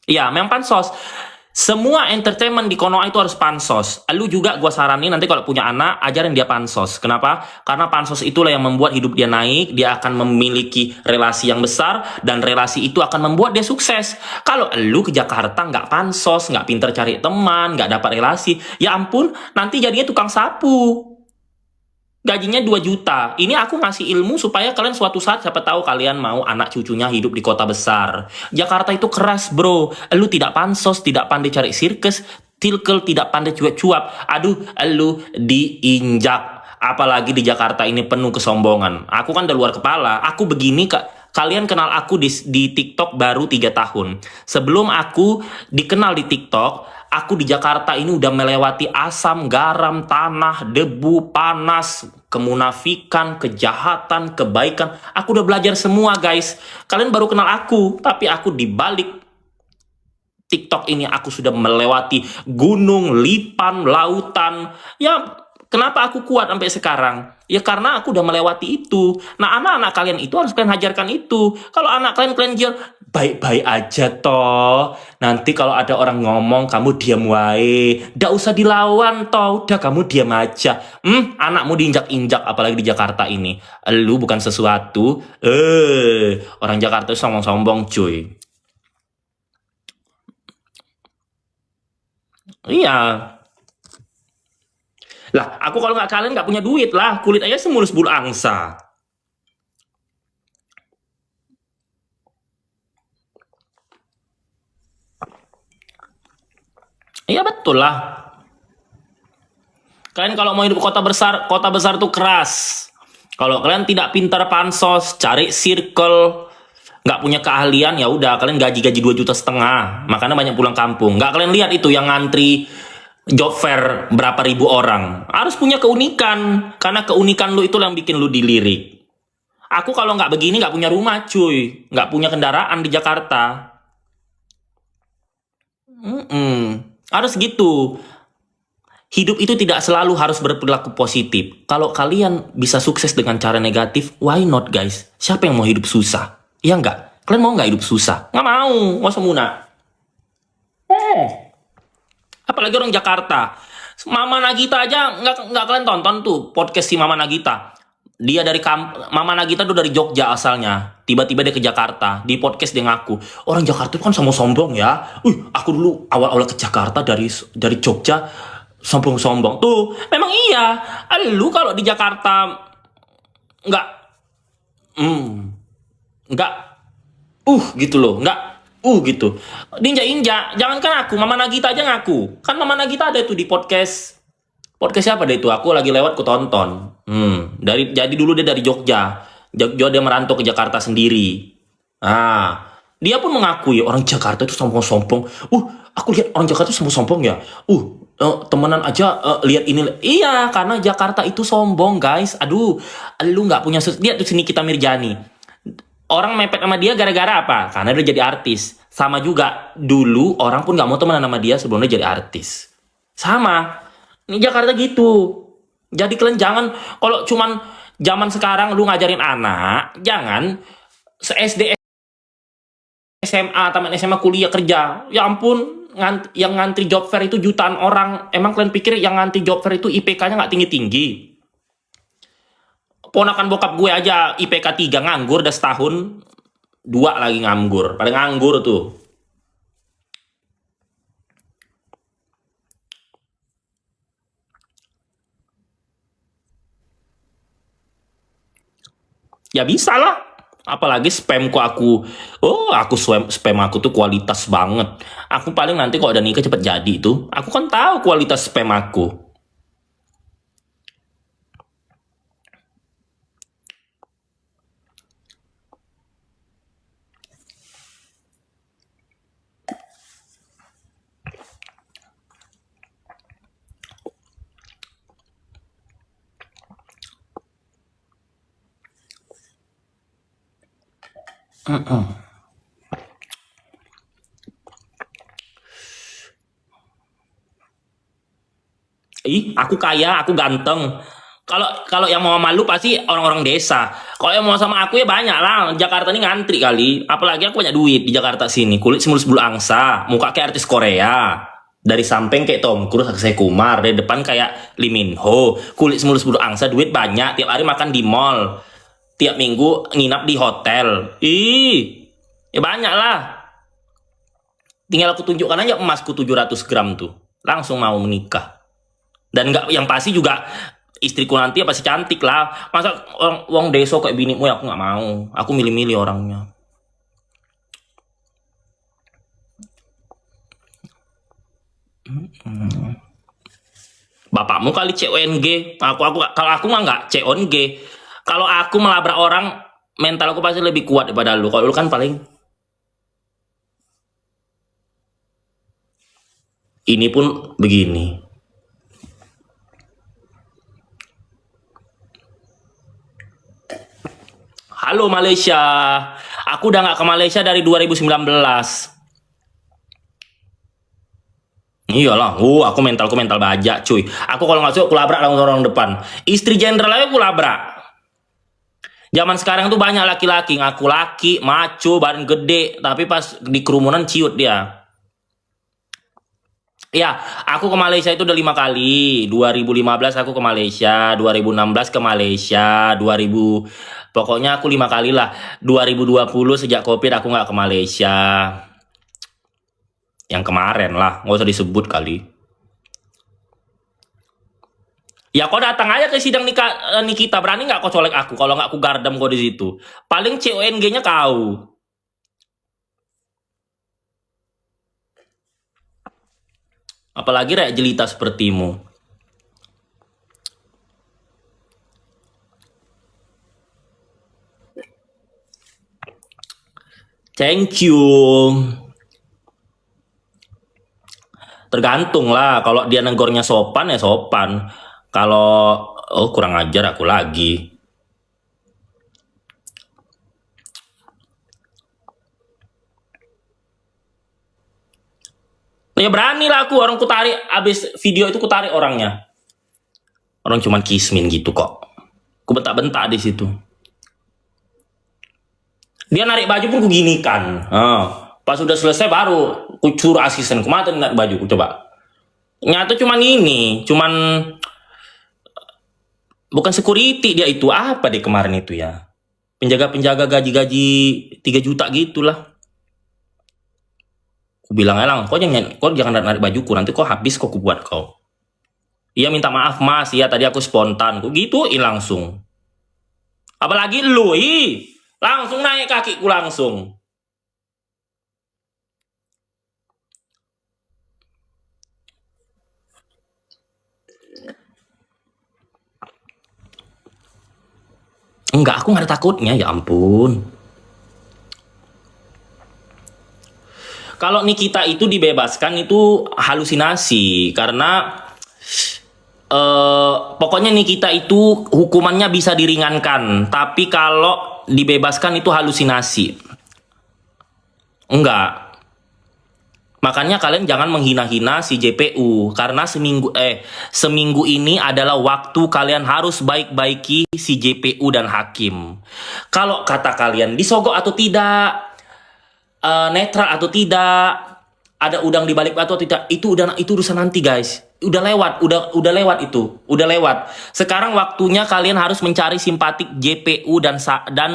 Iya, memang pansos. Semua entertainment di Konoha itu harus pansos. Lu juga gua saranin nanti kalau punya anak, ajarin dia pansos. Kenapa? Karena pansos itulah yang membuat hidup dia naik, dia akan memiliki relasi yang besar, dan relasi itu akan membuat dia sukses. Kalau lu ke Jakarta nggak pansos, nggak pinter cari teman, nggak dapat relasi, ya ampun, nanti jadinya tukang sapu. Gajinya 2 juta. Ini aku ngasih ilmu supaya kalian suatu saat siapa tahu kalian mau anak cucunya hidup di kota besar. Jakarta itu keras, bro. Lu tidak pansos, tidak pandai cari sirkus, tilkel tidak pandai cuap-cuap. Aduh, lu diinjak. Apalagi di Jakarta ini penuh kesombongan. Aku kan udah luar kepala. Aku begini, Kak. Kalian kenal aku di TikTok baru 3 tahun. Sebelum aku dikenal di TikTok, aku di Jakarta ini udah melewati asam, garam, tanah, debu, panas, kemunafikan, kejahatan, kebaikan. Aku udah belajar semua, guys. Kalian baru kenal aku, tapi aku di balik TikTok ini aku sudah melewati gunung, lipan, lautan. Ya, kenapa aku kuat sampai sekarang? Ya karena aku udah melewati itu. Nah, anak-anak kalian itu harus kalian ajarkan itu. Kalau anak kalian jual baik-baik aja toh. Nanti kalau ada orang ngomong kamu diam wae. Nggak usah dilawan toh. Udah kamu diam aja. Anakmu diinjak-injak apalagi di Jakarta ini. Lu bukan sesuatu. Orang Jakarta itu sombong-sombong, cuy. Iya. Lah, aku kalau nggak kalian nggak punya duit lah. Kulit aja semulus bulu angsa. Iya betul lah. Kalian kalau mau hidup kota besar tuh keras. Kalau kalian tidak pintar pansos, cari circle, nggak punya keahlian, ya udah kalian gaji-gaji 2,5 juta. Makanya banyak pulang kampung. Nggak kalian lihat itu yang ngantri job fair berapa ribu orang. Harus punya keunikan, karena keunikan lu itu yang bikin lu dilirik. Aku kalau nggak begini nggak punya rumah, cuy. Nggak punya kendaraan di Jakarta. Harus gitu. Hidup itu tidak selalu harus berperilaku positif. Kalau kalian bisa sukses dengan cara negatif, why not, guys? Siapa yang mau hidup susah? Iya nggak? Kalian mau nggak hidup susah? Nggak mau. Nggak usah muna. Apalagi orang Jakarta. Mama Nagita aja nggak kalian tonton tuh podcast si Mama Nagita. Dia dari Mama Nagita tuh dari Jogja asalnya. Tiba-tiba dia ke Jakarta. Di podcast dia ngaku, orang Jakarta itu kan sombong-sombong ya. Aku dulu awal-awal ke Jakarta dari Jogja sombong-sombong. Tuh, memang iya. Lu kalau di Jakarta nggak nggak gitu loh, nggak gitu. Diinjak-injak. Jangankan aku, Mama Nagita aja ngaku. Kan Mama Nagita ada tuh di podcast. Podcast siapa deh itu? Aku lagi lewat, ku tonton. Jadi dulu dia dari Jogja. Jogja dia merantau ke Jakarta sendiri. Ah, dia pun mengakui orang Jakarta itu sombong-sombong. Aku lihat orang Jakarta itu sombong-sombong ya. Temenan aja lihat ini. Iya, karena Jakarta itu sombong, guys. Aduh, lu nggak punya lihat tuh sini kita Mirjani. Orang mepet sama dia gara-gara apa? Karena dia jadi artis. Sama juga dulu orang pun nggak mau temenan sama dia sebelum dia jadi artis. Sama. Ini Jakarta gitu. Jadi kalian jangan, kalau cuman zaman sekarang lu ngajarin anak, jangan SD, SMA, taman SMA, kuliah, kerja. Ya ampun, yang ngantri job fair itu jutaan orang. Emang kalian pikir yang ngantri job fair itu IPK-nya nggak tinggi-tinggi? Ponakan bokap gue aja IPK 3 nganggur udah setahun, 2 lagi nganggur. Pada nganggur tuh. Ya bisa lah. Apalagi spamku spam aku tuh kualitas banget. Aku paling nanti kalau udah nikah cepet jadi tuh. Aku kan tahu kualitas spam aku. Ih, aku kaya, aku ganteng. Kalau kalau yang mau sama lu pasti orang-orang desa. Kalau yang mau sama aku ya banyak lah. Jakarta ini ngantri kali. Apalagi aku banyak duit di Jakarta sini. Kulit semulus bulu angsa, muka kayak artis Korea. Dari samping kayak Tom Cruise, Akshay Kumar, dari depan kayak Lee Min Ho. Kulit semulus bulu angsa, duit banyak. Tiap hari makan di mall. Tiap minggu nginap di hotel. Ih, ya banyak lah. Tinggal aku tunjukkan aja emasku 700 gram tuh. Langsung mau menikah. Dan nggak, yang pasti juga istriku nanti ya pasti cantik lah. Masa orang wong deso kayak binimu ya, aku nggak mau. Aku milih-milih orangnya. Bapakmu kali CONG. Kalau aku mah nggak CONG. Kalau aku melabrak orang, mental aku pasti lebih kuat daripada lu. Kalau lu kan paling ini pun begini. Halo Malaysia. Aku udah nggak ke Malaysia dari 2019. Iyalah, aku mental baja, cuy. Aku kalau nggak suka, aku labrak langsung orang depan. Istri jenderal aja aku labrak. Zaman sekarang tuh banyak laki-laki ngaku laki, maco, badan gede, tapi pas di kerumunan ciut dia. Ya, aku ke Malaysia itu udah 5 kali. 2015 aku ke Malaysia, 2016 ke Malaysia, 2000 pokoknya aku 5 kali lah. 2020 sejak COVID aku nggak ke Malaysia. Yang kemarin lah, nggak usah disebut kali. Ya kau datang aja ke sidang Nikita, berani nggak kau colek aku kalau nggak aku gardam kau di situ. Paling CONG-nya kau. Apalagi rakyat jelita sepertimu. Thank you. Tergantung lah, kalau dia negornya sopan ya sopan. Kalau kurang ajar aku lagi. Ya berani lah aku, orang ku tarik abis video itu ku tarik orangnya. Orang cuman kismin gitu kok. Ku bentak-bentak di situ. Dia narik baju pun ku ginikan. Pas udah selesai baru ku suruh asisten ku mata narik baju ku coba. Nyata cuman ini, cuman bukan security dia itu, apa deh kemarin itu ya. Penjaga-penjaga gaji-gaji 3 juta gitulah. Ku bilang elang, kau jangan narik bajuku, nanti kau habis kok ku buat kau. Iya minta maaf mas, ya tadi aku spontan, ku gituin langsung. Apalagi lu, langsung naik kakiku langsung. Enggak, aku nggak ada takutnya, ya ampun. Kalau Nikita itu dibebaskan itu halusinasi karena pokoknya Nikita itu hukumannya bisa diringankan, tapi kalau dibebaskan itu halusinasi. Enggak. Makanya kalian jangan menghina-hina si JPU karena seminggu ini adalah waktu kalian harus baik-baiki si JPU dan hakim. Kalau kata kalian disogok atau tidak, netral atau tidak, ada udang di balik batu atau tidak, itu urusan nanti guys. Udah lewat, udah lewat itu, udah lewat. Sekarang waktunya kalian harus mencari simpatik JPU dan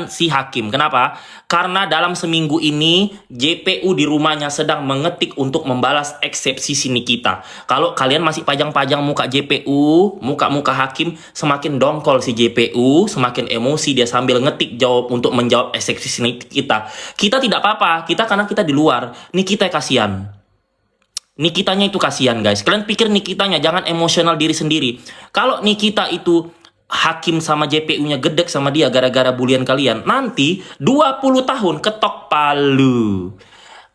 si hakim. Kenapa? Karena dalam seminggu ini JPU di rumahnya sedang mengetik untuk membalas eksepsi si Nikita. Kalau kalian masih pajang-pajang muka JPU, muka-muka hakim, semakin dongkol si JPU, semakin emosi dia sambil ngetik untuk menjawab eksepsi si Nikita. Kita tidak apa-apa, karena kita di luar. Nikita kasihan. Nikitanya itu kasihan guys. Kalian pikir Nikitanya, jangan emosional diri sendiri. Kalau Nikita itu hakim sama JPU-nya gedek sama dia gara-gara bulian kalian, nanti 20 tahun ketok palu.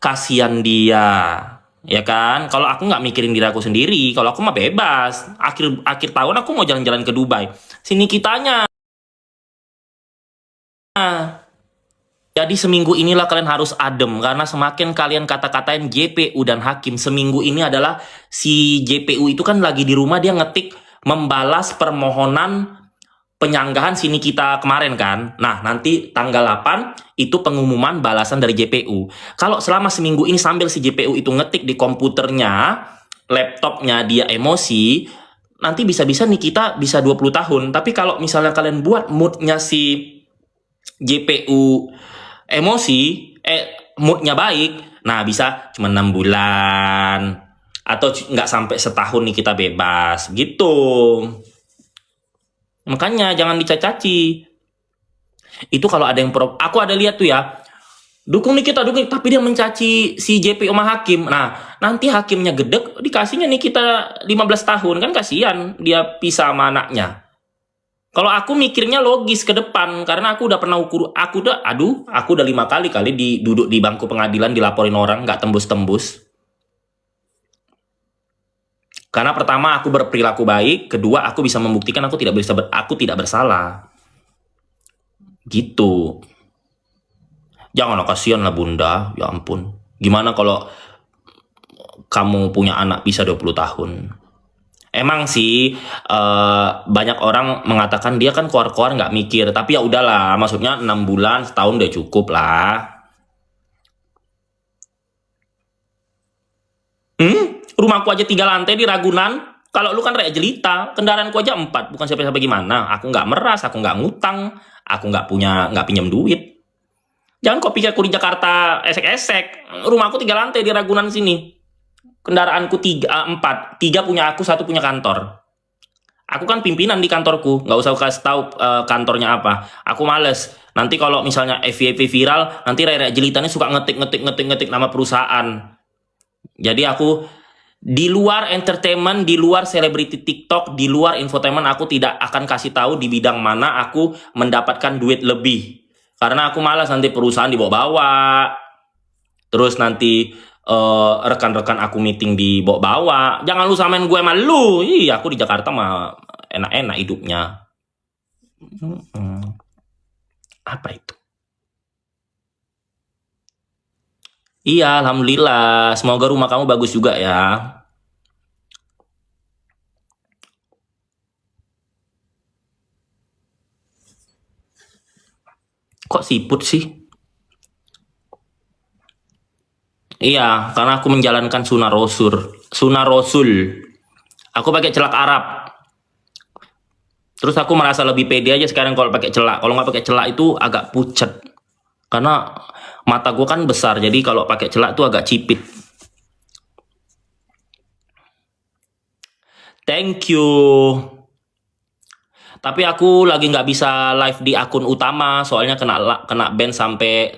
Kasihan dia. Ya kan? Kalau aku nggak mikirin diri aku sendiri, kalau aku mah bebas. Akhir tahun aku mau jalan-jalan ke Dubai. Si Nikitanya. Jadi seminggu inilah kalian harus adem, karena semakin kalian kata-katain JPU dan hakim, seminggu ini adalah si JPU itu kan lagi di rumah, dia ngetik membalas permohonan penyanggahan si Nikita kemarin kan. Nah, nanti tanggal 8 itu pengumuman balasan dari JPU. Kalau selama seminggu ini sambil si JPU itu ngetik di komputernya, laptopnya dia emosi, nanti bisa-bisa Nikita bisa 20 tahun. Tapi kalau misalnya kalian buat moodnya si JPU emosi, moodnya baik, nah bisa cuma 6 bulan. Atau nggak sampai setahun Nikita bebas, gitu. Makanya jangan dicaci. Itu kalau ada yang aku ada lihat tuh ya, dukung Nikita, dukung, tapi dia mencaci si JP sama hakim. Nah, nanti hakimnya gedek, dikasihnya Nikita 15 tahun. Kan kasihan dia pisah sama anaknya. Kalau aku mikirnya logis ke depan, karena aku udah pernah aku udah 5 kali duduk di bangku pengadilan dilaporin orang nggak tembus-tembus. Karena pertama aku berperilaku baik, kedua aku bisa membuktikan aku tidak bersalah. Gitu. Janganlah, kasihan lah Bunda, ya ampun. Gimana kalau kamu punya anak bisa 20 tahun? Emang sih banyak orang mengatakan dia kan keluar-keluar nggak mikir, tapi ya udahlah, maksudnya 6 bulan, setahun udah cukup lah. Rumahku aja 3 lantai di Ragunan. Kalau lu kan rakyat jelita, kendaraanku aja 4, bukan siapa-siapa gimana. Aku nggak meras, aku nggak ngutang, aku nggak pinjam duit. Jangan kok pikir aku di Jakarta esek-esek. Rumahku 3 lantai di Ragunan sini. Kendaraanku 4, 3 punya aku, 1 punya kantor. Aku kan pimpinan di kantorku, nggak usah kasih tahu kantornya apa. Aku males. Nanti kalau misalnya FYP viral, nanti rakyat jelitanya suka ngetik nama perusahaan. Jadi aku di luar entertainment, di luar selebriti TikTok, di luar infotainment, aku tidak akan kasih tahu di bidang mana aku mendapatkan duit lebih. Karena aku malas nanti perusahaan dibawa-bawa. Terus nanti rekan-rekan aku meeting dibawa-bawa. Jangan lu samain gue sama lu. Iya, aku di Jakarta mah enak-enak hidupnya. Apa itu? Iya, alhamdulillah. Semoga rumah kamu bagus juga ya. Kok siput sih? Iya, karena aku menjalankan sunnah Rasul. Sunnah Rasul. Aku pakai celak Arab. Terus aku merasa lebih pede aja sekarang kalau pakai celak. Kalau nggak pakai celak itu agak pucat. Karena mata gue kan besar, jadi kalau pakai celak tuh agak cipit. Thank you. Tapi aku lagi nggak bisa live di akun utama, soalnya kena ban sampai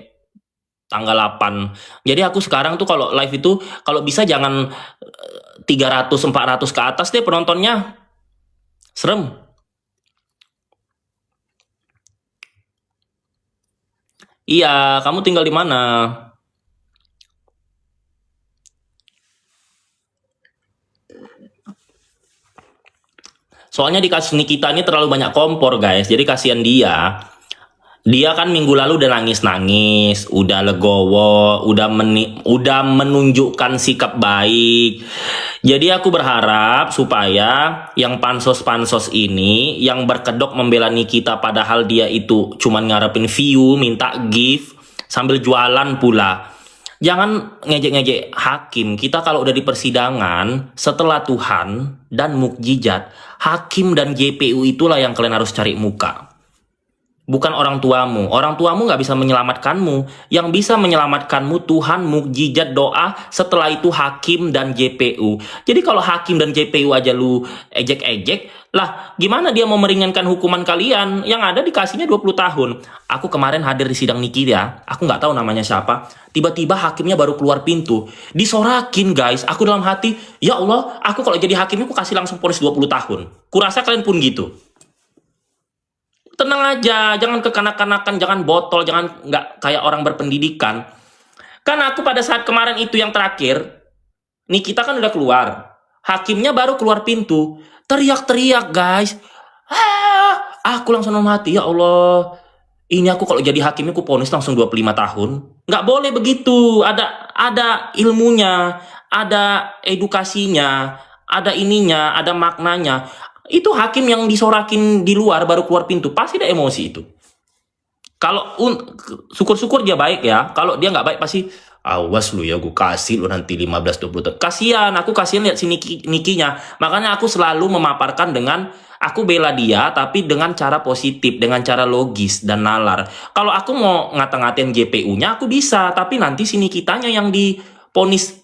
tanggal 8. Jadi aku sekarang tuh kalau live itu, kalau bisa jangan 300-400 ke atas deh penontonnya. Serem. Iya, kamu tinggal di mana? Soalnya di kasus Nikita ini terlalu banyak kompor guys, jadi kasihan dia. Dia kan minggu lalu udah nangis-nangis, udah legowo, udah menunjukkan sikap baik. Jadi aku berharap supaya yang pansos-pansos ini, yang berkedok membela Nikita padahal dia itu cuman ngarepin view, minta gift, sambil jualan pula. Jangan ngejek-ngejek hakim. Kita kalau udah di persidangan, setelah Tuhan dan mukjizat, hakim dan JPU itulah yang kalian harus cari muka. Bukan orang tuamu. Orang tuamu nggak bisa menyelamatkanmu. Yang bisa menyelamatkanmu Tuhan, mukjizat, doa. Setelah itu hakim dan JPU. Jadi kalau hakim dan JPU aja lu ejek-ejek, lah gimana dia mau meringankan hukuman kalian? Yang ada dikasihnya 20 tahun. Aku kemarin hadir di sidang Niki ya. Aku nggak tahu namanya siapa. Tiba-tiba hakimnya baru keluar pintu. Disorakin guys. Aku dalam hati, ya Allah, aku kalau jadi hakimnya aku kasih langsung vonis 20 tahun. Kurasa kalian pun gitu. Tenang aja, jangan kekanak-kanakan, jangan botol, jangan nggak kayak orang berpendidikan. Kan aku pada saat kemarin itu yang terakhir, Nikita kan udah keluar. Hakimnya baru keluar pintu. Teriak-teriak guys. Aku langsung mati, ya Allah. Ini aku kalau jadi hakimnya aku vonis langsung 25 tahun. Nggak boleh begitu. Ada ilmunya, ada edukasinya, ada ininya, ada maknanya. Itu hakim yang disorakin di luar baru keluar pintu, pasti ada emosi itu. Kalau syukur-syukur dia baik ya. Kalau dia nggak baik pasti awas lu ya, gue kasih lu nanti 15-20 tahun. Kasihan, aku kasihan lihat si Nikinya. Makanya aku selalu memaparkan dengan aku bela dia tapi dengan cara positif, dengan cara logis dan nalar. Kalau aku mau ngata-ngatain GPU-nya aku bisa, tapi nanti si Nikitanya yang diponis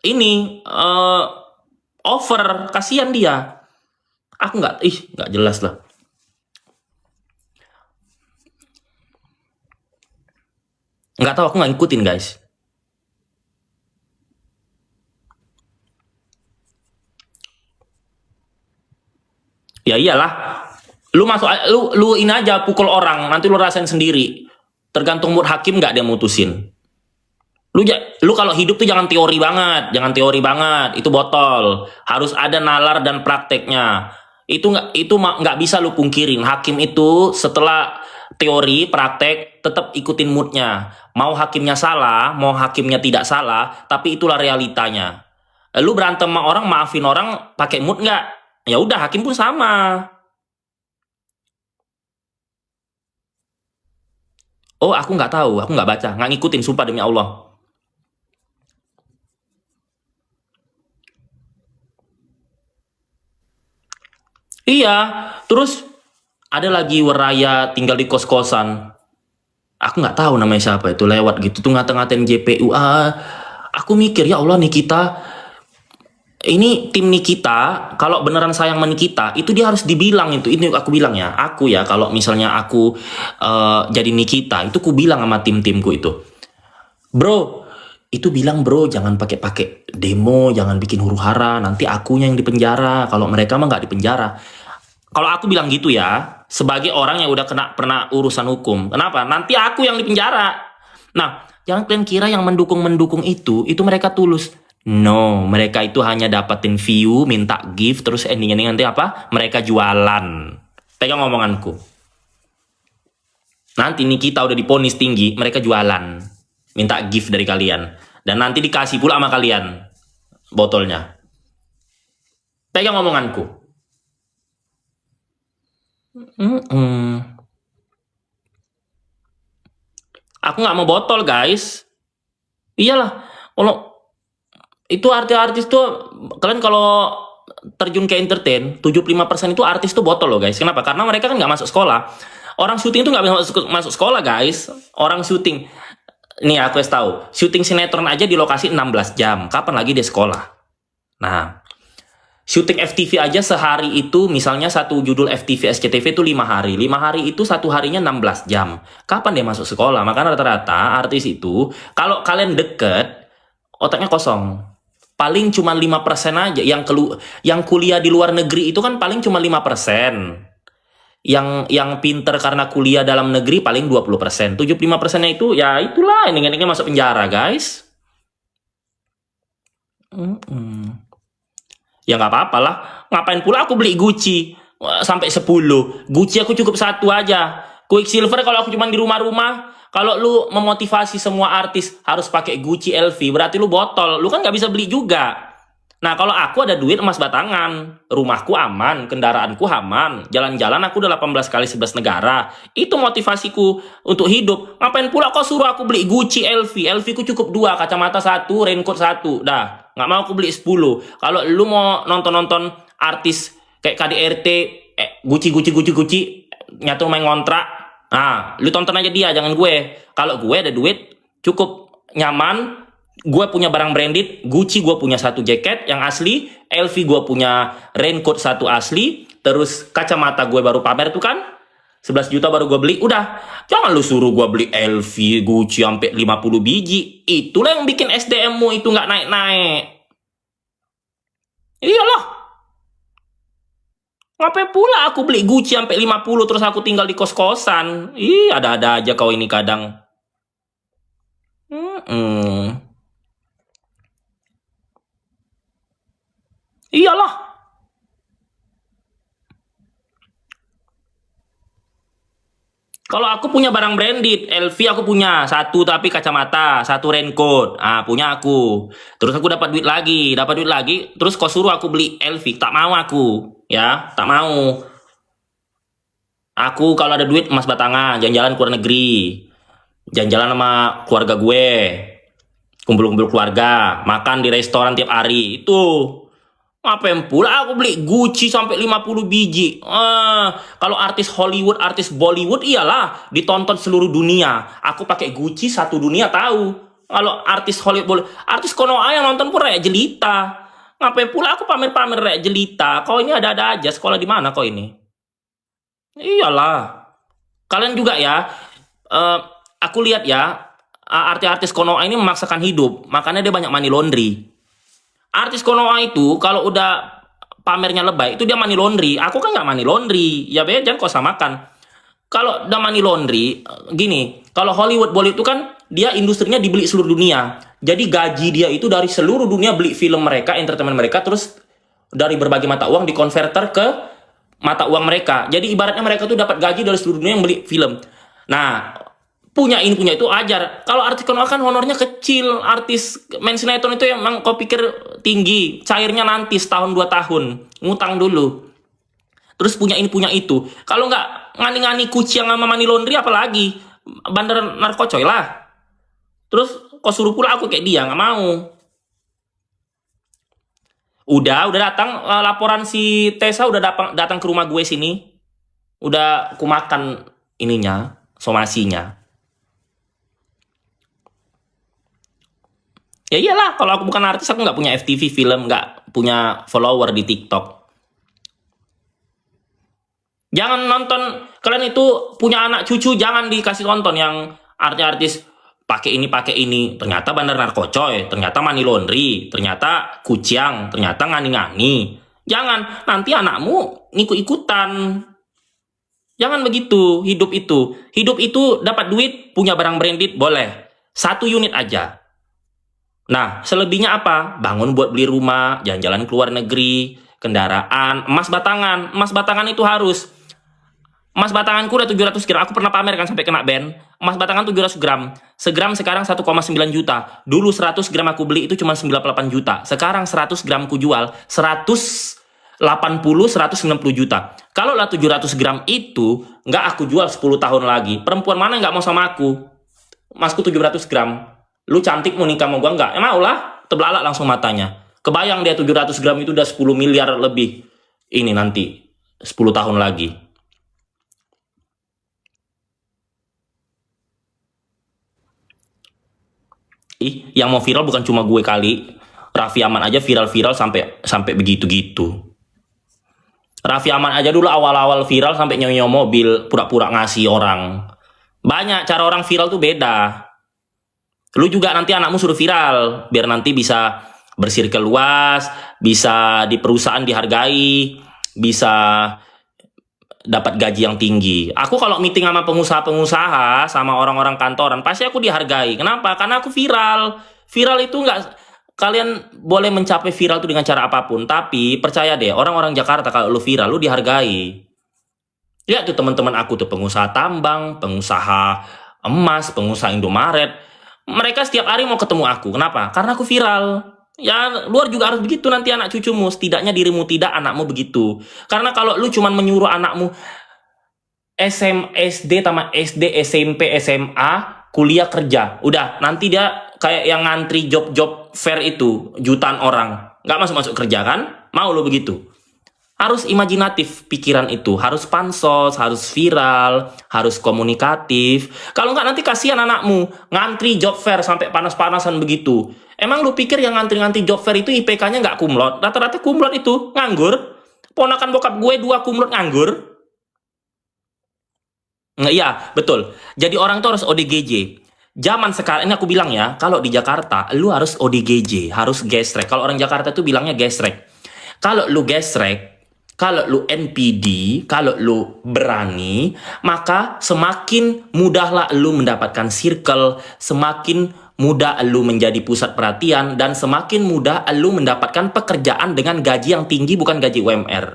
ini over, kasihan dia. Aku nggak jelas lah. Nggak tahu, aku nggak ngikutin guys. Ya iyalah, lu masuk, lu ini aja pukul orang, nanti lu rasain sendiri. Tergantung mood hakim nggak dia mutusin. Lu kalau hidup tuh jangan teori banget, jangan teori banget, itu botol. Harus ada nalar dan prakteknya. Nggak bisa lu pungkirin. Hakim itu setelah teori, praktek, tetap ikutin moodnya. Mau hakimnya salah, mau hakimnya tidak salah, tapi itulah realitanya. Lu berantem sama orang, maafin orang, pakai mood nggak? Ya udah, hakim pun sama. Oh, aku nggak tahu, aku nggak baca, nggak ngikutin, sumpah demi Allah. Iya, terus ada lagi Weraya tinggal di kos-kosan. Aku nggak tahu namanya siapa itu, lewat gitu tuh ngata-ngatain JPU. Aku mikir ya Allah, Nikita, ini tim Nikita, kalau beneran sayang sama Nikita, itu dia harus dibilang itu. Ini aku bilang ya, aku ya kalau misalnya aku jadi Nikita, itu ku bilang sama tim-timku itu. Bro, itu bilang bro jangan pakai demo, jangan bikin huru-hara, nanti akunya yang dipenjara. Kalau mereka mah nggak dipenjara. Kalau aku bilang gitu ya, sebagai orang yang udah pernah urusan hukum. Kenapa? Nanti aku yang dipenjara. Nah, jangan kalian kira yang mendukung-mendukung itu mereka tulus. No, mereka itu hanya dapatin view, minta gift, terus ending-ending nanti apa? Mereka jualan. Pegang omonganku. Nanti nih kita udah diponis tinggi, mereka jualan. Minta gift dari kalian. Dan nanti dikasih pula sama kalian botolnya. Pegang omonganku. Aku nggak mau botol guys. Iyalah, kalau itu artis-artis tuh, kalian kalau terjun ke entertain, 75% itu artis tuh botol loh guys. Kenapa? Karena mereka kan nggak masuk sekolah. Orang syuting tuh nggak bisa masuk sekolah guys. Orang syuting, nih aku kasih tahu, syuting sinetron aja di lokasi 16 jam. Kapan lagi dia sekolah? Nah, syuting FTV aja sehari itu, misalnya satu judul FTV SCTV itu 5 hari. 5 hari itu satu harinya 16 jam. Kapan dia masuk sekolah? Makanya rata-rata artis itu, kalau kalian deket, otaknya kosong. Paling cuma 5% aja. Yang kuliah di luar negeri itu kan paling cuma 5%. Yang pinter karena kuliah dalam negeri paling 20%. 75%-nya itu, ya itulah, ini masuk penjara, guys. Ya nggak apa-apa lah. Ngapain pula aku beli Gucci sampai 10. Gucci aku cukup satu aja. Quicksilver kalau aku cuma di rumah-rumah. Kalau lu memotivasi semua artis harus pakai Gucci, LV, berarti lu botol. Lu kan nggak bisa beli juga. Nah, kalau aku ada duit emas batangan, rumahku aman, kendaraanku aman, jalan-jalan aku udah 18 kali 11 negara. Itu motivasiku untuk hidup. Ngapain pula kau suruh aku beli Gucci, LV? LV ku cukup 2, kacamata 1, raincoat 1. Dah, nggak mau aku beli 10. Kalau lu mau nonton-nonton artis kayak KDRT, Gucci, Gucci, Gucci, Gucci, nyatu main ngontrak. Nah, lu tonton aja dia, jangan gue. Kalau gue ada duit, cukup nyaman, gue punya barang branded, Gucci gue punya satu jaket yang asli, LV gue punya raincoat satu asli, terus kacamata gue baru pamer tuh kan, 11 juta baru gue beli. Udah, jangan lu suruh gue beli LV, Gucci sampai 50 biji. Itulah yang bikin SDM-mu itu nggak naik-naik. Iyalah. Ngapain pula aku beli Gucci sampai 50 terus aku tinggal di kos-kosan? Ih, ada-ada aja kau ini kadang. Iyalah. Kalau aku punya barang branded, LV aku punya satu tapi kacamata, satu raincoat, punya aku. Terus aku dapat duit lagi, terus kau suruh aku beli LV, tak mau aku, ya, tak mau. Aku kalau ada duit emas batangan, jalan-jalan ke luar negeri, jalan-jalan sama keluarga gue, kumpul-kumpul keluarga, makan di restoran tiap hari, itu. Ngapain pula aku beli Gucci sampai 50 biji? Kalau artis Hollywood, artis Bollywood iyalah ditonton seluruh dunia. Aku pakai Gucci satu dunia tahu. Kalau artis Hollywood, artis Konoha yang nonton pun rakyat jelita. Ngapain pula aku pamer-pamer rakyat jelita? Kau ini ada-ada aja, sekolah di mana kau ini? Iyalah. Kalian juga ya, aku lihat ya, artis-artis Konoha ini memaksakan hidup, makanya dia banyak money laundry. Artis Konoha itu kalau udah pamernya lebay itu dia money laundry. Aku kan nggak money laundry. Ya be, jangan kau samakan. Kalau udah money laundry, gini, kalau Hollywood Bollywood itu kan dia industrinya dibeli seluruh dunia. Jadi gaji dia itu dari seluruh dunia beli film mereka, entertainment mereka, terus dari berbagai mata uang dikonverter ke mata uang mereka. Jadi ibaratnya mereka tuh dapat gaji dari seluruh dunia yang beli film. Nah, punya itu ajar. Kalau artis Konoha kan honornya kecil. Artis main sinetron itu emang kau pikir tinggi, cairnya nanti setahun 2 tahun, ngutang dulu, terus punya itu. Kalau nggak ngani-ngani kucing sama money laundry, apalagi bandar narkocoy lah. Terus kau suruh pula aku kayak dia, nggak mau. Udah datang laporan si Tessa udah datang ke rumah gue sini. Udah aku makan ininya, somasinya. Ya iyalah, kalau aku bukan artis, aku nggak punya FTV film, nggak punya follower di TikTok. Jangan nonton, kalian itu punya anak cucu, jangan dikasih tonton yang artis-artis pakai ini, ternyata bandar narkocoy, ternyata money laundry, ternyata kuciang, ternyata ngani-ngani. Jangan, nanti anakmu ngikut-ikutan. Jangan begitu, hidup itu dapat duit, punya barang branded, boleh. 1 unit aja. Nah, selebihnya apa? Bangun buat beli rumah, jalan-jalan ke luar negeri, kendaraan, emas batangan itu harus. Emas batanganku udah 700 gram. Aku pernah pamer kan sampai kena ban. Emas batangan 700 gram. Segram sekarang 1,9 juta. Dulu 100 gram aku beli itu cuma 98 juta. Sekarang 100 gram ku jual 190 190 juta. Kalau lah 700 gram itu nggak aku jual 10 tahun lagi. Perempuan mana nggak mau sama aku? Emasku 700 gram. Lu cantik mau nikah sama gua nggak? Mau lah. Terbelalak langsung matanya. Kebayang dia 700 gram itu udah 10 miliar lebih. Ini nanti 10 tahun lagi. Yang mau viral bukan cuma gue kali. Raffi Ahmad aja viral sampai begitu-gitu. Raffi Ahmad aja dulu awal-awal viral sampai nyonya mobil pura-pura ngasih orang. Banyak cara orang viral tuh beda. Lu juga nanti anakmu suruh viral biar nanti bisa bersirkel luas, bisa di perusahaan dihargai, bisa dapat gaji yang tinggi. Aku kalau meeting sama pengusaha-pengusaha, sama orang-orang kantoran, pasti aku dihargai. Kenapa? Karena aku viral. Viral itu nggak, kalian boleh mencapai viral itu dengan cara apapun, tapi percaya deh, orang-orang Jakarta kalau lu viral, lu dihargai. Lihat tuh teman-teman aku tuh, pengusaha tambang, pengusaha emas, pengusaha Indomaret. Mereka setiap hari mau ketemu aku. Kenapa? Karena aku viral. Ya, luar juga harus begitu nanti anak cucumu. Setidaknya dirimu tidak, anakmu begitu. Karena kalau lu cuman menyuruh anakmu SD, tamat SD, SMP, SMA, kuliah, kerja. Udah, nanti dia kayak yang ngantri job-job fair itu, jutaan orang. Nggak masuk-masuk kerja kan? Mau lu begitu? Harus imajinatif pikiran itu. Harus pansos, harus viral, harus komunikatif. Kalau nggak nanti kasihan anakmu. Ngantri job fair sampai panas-panasan begitu. Emang lu pikir yang ngantri-ngantri job fair itu IPK-nya nggak kumlot? Rata-rata kumlot itu, nganggur. Ponakan bokap gue 2 kumlot nganggur. Nggak, iya, betul. Jadi orang tuh harus ODGJ. Zaman sekarang ini aku bilang ya, kalau di Jakarta, lu harus ODGJ, harus gesrek. Kalau orang Jakarta tuh bilangnya gesrek. Kalau lu gesrek, kalau lu NPD, kalau lu berani, maka semakin mudahlah lu mendapatkan circle, semakin mudah lu menjadi pusat perhatian, dan semakin mudah lu mendapatkan pekerjaan dengan gaji yang tinggi, bukan gaji UMR.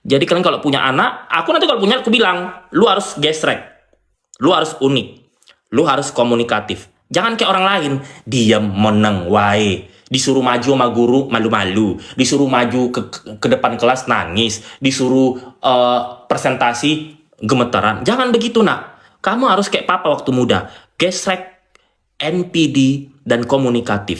Jadi kalian kalau punya anak, aku nanti kalau punya, aku bilang, lu harus gesrek. Lu harus unik. Lu harus komunikatif. Jangan kayak orang lain, diam meneng wae. Disuruh maju sama guru malu-malu, disuruh maju ke depan kelas nangis, disuruh presentasi gemeteran. Jangan begitu, nak. Kamu harus kayak papa waktu muda, gesrek, NPD, dan komunikatif.